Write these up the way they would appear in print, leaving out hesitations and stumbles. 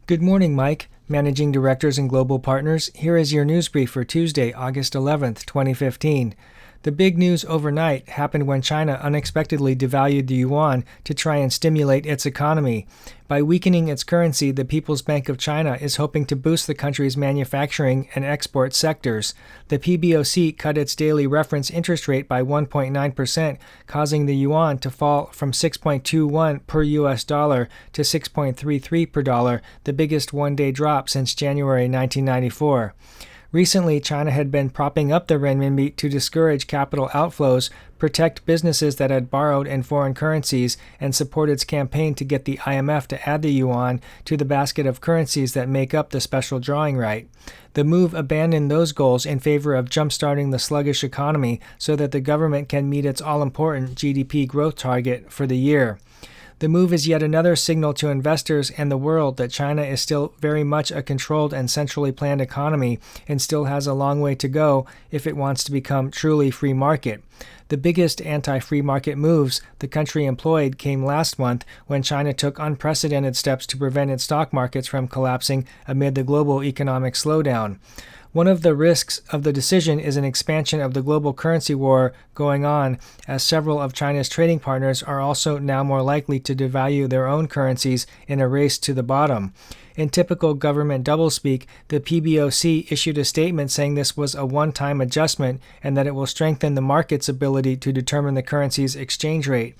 Good morning, Mike, Managing Directors and Global Partners. Here is your news brief for Tuesday, August 11th, 2015. The big news overnight happened when China unexpectedly devalued the yuan to try and stimulate its economy. By weakening its currency, the People's Bank of China is hoping to boost the country's manufacturing and export sectors. The PBOC cut its daily reference interest rate by 1.9%, causing the yuan to fall from 6.21 per US dollar to 6.33 per dollar, the biggest one-day drop since January 1994. Recently, China had been propping up the renminbi to discourage capital outflows, protect businesses that had borrowed in foreign currencies, and support its campaign to get the IMF to add the yuan to the basket of currencies that make up the special drawing right. The move abandoned those goals in favor of jump-starting the sluggish economy so that the government can meet its all-important GDP growth target for the year. The move is yet another signal to investors and the world that China is still very much a controlled and centrally planned economy and still has a long way to go if it wants to become truly free market. The biggest anti-free market moves the country employed came last month when China took unprecedented steps to prevent its stock markets from collapsing amid the global economic slowdown. One of the risks of the decision is an expansion of the global currency war going on, as several of China's trading partners are also now more likely to devalue their own currencies in a race to the bottom. In typical government doublespeak, the PBOC issued a statement saying this was a one-time adjustment and that it will strengthen the market's ability to determine the currency's exchange rate.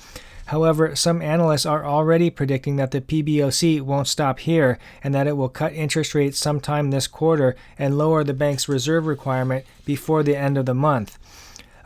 However, some analysts are already predicting that the PBOC won't stop here and that it will cut interest rates sometime this quarter and lower the bank's reserve requirement before the end of the month.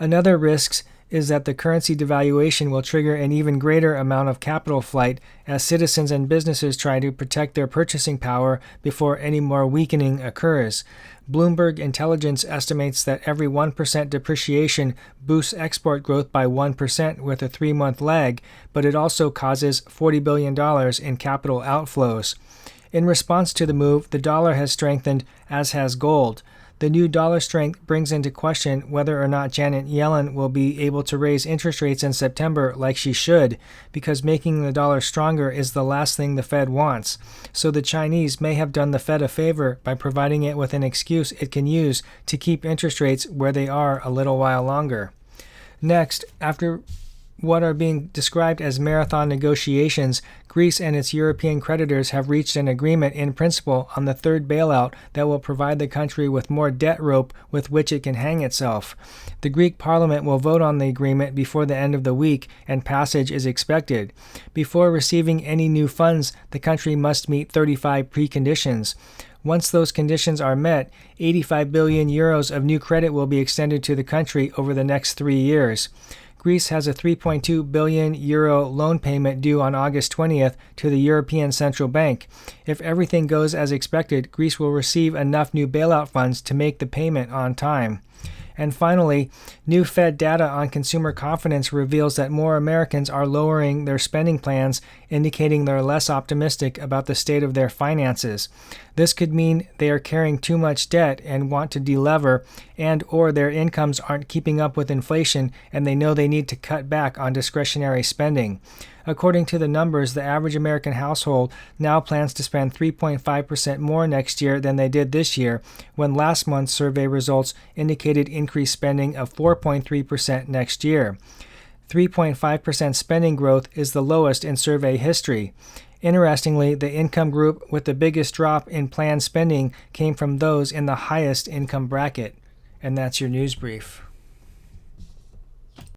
Another risk is that the currency devaluation will trigger an even greater amount of capital flight as citizens and businesses try to protect their purchasing power before any more weakening occurs. Bloomberg Intelligence estimates that every 1% depreciation boosts export growth by 1% with a 3-month lag, but it also causes $40 billion in capital outflows. In response to the move, the dollar has strengthened, as has gold. The new dollar strength brings into question whether or not Janet Yellen will be able to raise interest rates in September like she should, because making the dollar stronger is the last thing the Fed wants. So the Chinese may have done the Fed a favor by providing it with an excuse it can use to keep interest rates where they are a little while longer. Next, after what are being described as marathon negotiations, Greece and its European creditors have reached an agreement in principle on the third bailout that will provide the country with more debt rope with which it can hang itself. The Greek parliament will vote on the agreement before the end of the week, and passage is expected. Before receiving any new funds, the country must meet 35 preconditions. Once those conditions are met, 85 billion euros of new credit will be extended to the country over the next 3 years. Greece has a 3.2 billion euro loan payment due on August 20th to the European Central Bank. If everything goes as expected, Greece will receive enough new bailout funds to make the payment on time. And finally, new Fed data on consumer confidence reveals that more Americans are lowering their spending plans, indicating they're less optimistic about the state of their finances. This could mean they are carrying too much debt and want to delever, and or their incomes aren't keeping up with inflation and they know they need to cut back on discretionary spending. According to the numbers, the average American household now plans to spend 3.5% more next year than they did this year, when last month's survey results indicated increased spending of 4.3% next year. 3.5% spending growth is the lowest in survey history. Interestingly, the income group with the biggest drop in planned spending came from those in the highest income bracket. And that's your news brief.